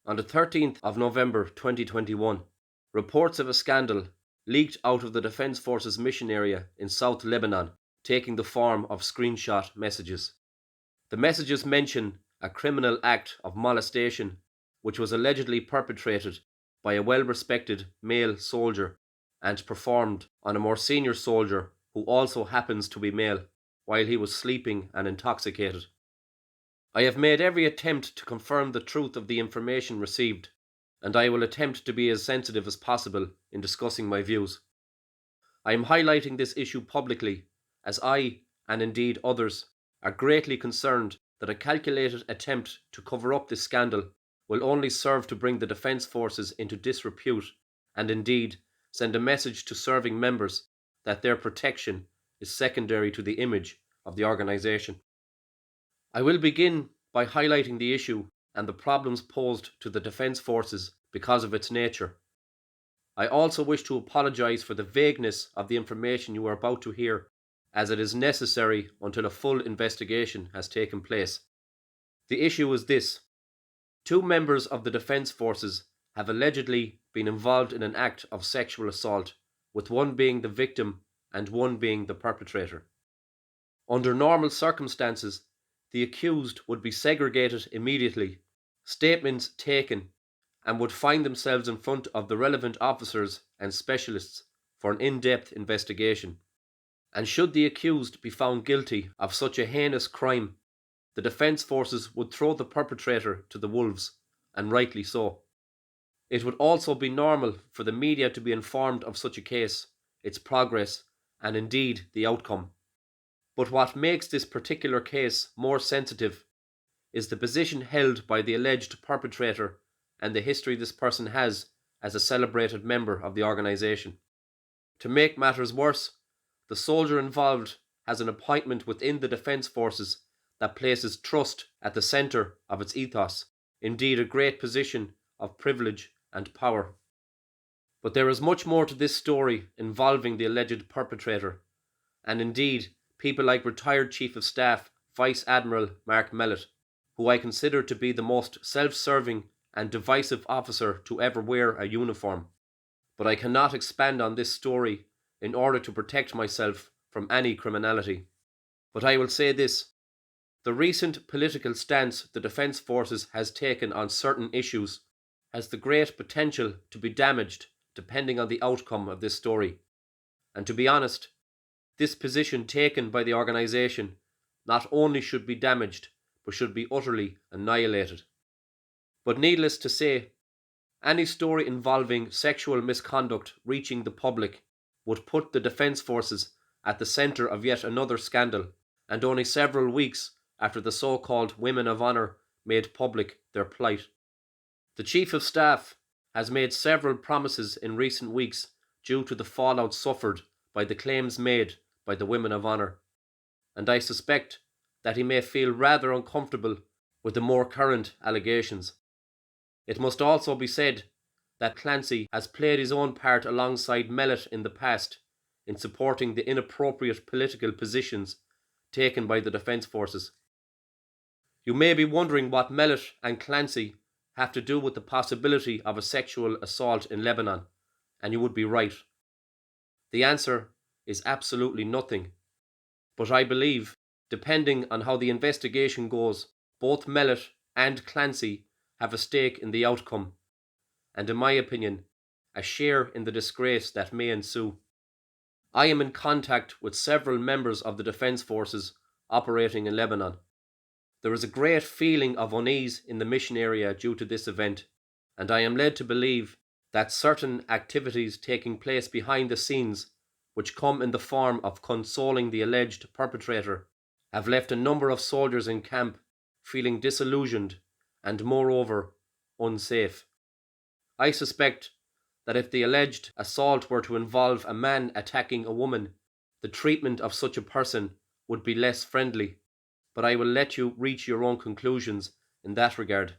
On the 13th of November 2021, reports of a scandal leaked out of the Defence Forces mission area in South Lebanon, taking the form of screenshot messages. The messages mention a criminal act of molestation which was allegedly perpetrated by a well-respected male soldier and performed on a more senior soldier who also happens to be male while he was sleeping and intoxicated. I have made every attempt to confirm the truth of the information received, and I will attempt to be as sensitive as possible in discussing my views. I am highlighting this issue publicly as I, and indeed others, are greatly concerned that a calculated attempt to cover up this scandal will only serve to bring the Defence Forces into disrepute and indeed send a message to serving members that their protection is secondary to the image of the organisation. I will begin by highlighting the issue and the problems posed to the Defence Forces because of its nature. I also wish to apologise for the vagueness of the information you are about to hear, as it is necessary until a full investigation has taken place. The issue is this: 2 members of the Defence Forces have allegedly been involved in an act of sexual assault, with one being the victim and one being the perpetrator. Under normal circumstances, the accused would be segregated immediately, statements taken, and would find themselves in front of the relevant officers and specialists for an in-depth investigation. And should the accused be found guilty of such a heinous crime, the Defence Forces would throw the perpetrator to the wolves, and rightly so. It would also be normal for the media to be informed of such a case, its progress, and indeed the outcome. But what makes this particular case more sensitive is the position held by the alleged perpetrator and the history this person has as a celebrated member of the organisation. To make matters worse, the soldier involved has an appointment within the Defence Forces that places trust at the centre of its ethos, indeed a great position of privilege and power. But there is much more to this story involving the alleged perpetrator, and indeed people like retired Chief of Staff Vice Admiral Mark Mellett, who I consider to be the most self-serving and divisive officer to ever wear a uniform. But I cannot expand on this story in order to protect myself from any criminality. But I will say this: the recent political stance the Defence Forces has taken on certain issues has the great potential to be damaged depending on the outcome of this story. And to be honest, this position taken by the organisation not only should be damaged, but should be utterly annihilated. But needless to say, any story involving sexual misconduct reaching the public would put the Defence Forces at the centre of yet another scandal, and only several weeks after the so-called Women of Honour made public their plight. The Chief of Staff has made several promises in recent weeks due to the fallout suffered by the claims made by the Women of Honour, and I suspect that he may feel rather uncomfortable with the more current allegations. It must also be said that Clancy has played his own part alongside Mellett in the past in supporting the inappropriate political positions taken by the Defence Forces. You may be wondering what Mellett and Clancy have to do with the possibility of a sexual assault in Lebanon, and you would be right. The answer is absolutely nothing. But I believe, depending on how the investigation goes, both Mellett and Clancy have a stake in the outcome, and in my opinion, a share in the disgrace that may ensue. I am in contact with several members of the Defence Forces operating in Lebanon. There is a great feeling of unease in the mission area due to this event, and I am led to believe that certain activities taking place behind the scenes, which come in the form of consoling the alleged perpetrator, have left a number of soldiers in camp feeling disillusioned and, moreover, unsafe. I suspect that if the alleged assault were to involve a man attacking a woman, the treatment of such a person would be less friendly, but I will let you reach your own conclusions in that regard.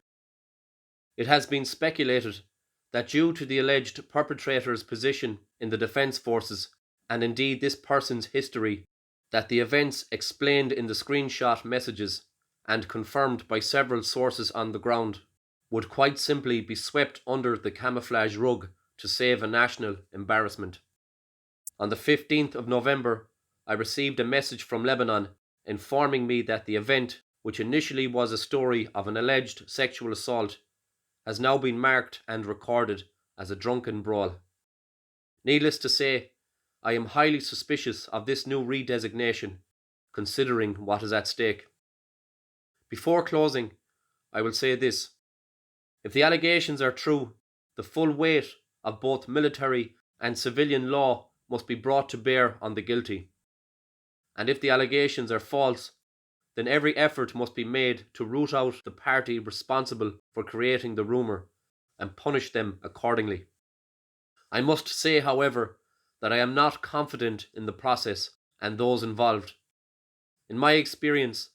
It has been speculated that due to the alleged perpetrator's position in the Defence Forces, and indeed this person's history, that the events explained in the screenshot messages and confirmed by several sources on the ground would quite simply be swept under the camouflage rug to save a national embarrassment. On the 15th of November, I received a message from Lebanon informing me that the event, which initially was a story of an alleged sexual assault, has now been marked and recorded as a drunken brawl. Needless to say, I am highly suspicious of this new redesignation, considering what is at stake. Before closing, I will say this. If the allegations are true, the full weight of both military and civilian law must be brought to bear on the guilty. And if the allegations are false, then every effort must be made to root out the party responsible for creating the rumour and punish them accordingly. I must say, however, that I am not confident in the process and those involved. In my experience,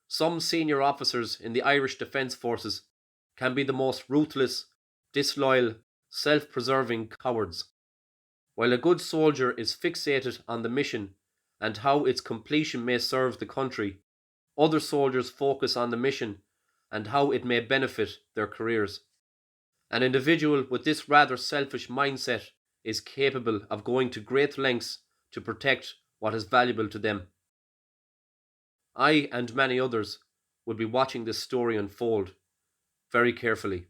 some senior officers in the Irish Defence Forces can be the most ruthless, disloyal, self-preserving cowards. While a good soldier is fixated on the mission and how its completion may serve the country, other soldiers focus on the mission and how it may benefit their careers. An individual with this rather selfish mindset is capable of going to great lengths to protect what is valuable to them. I and many others will be watching this story unfold very carefully.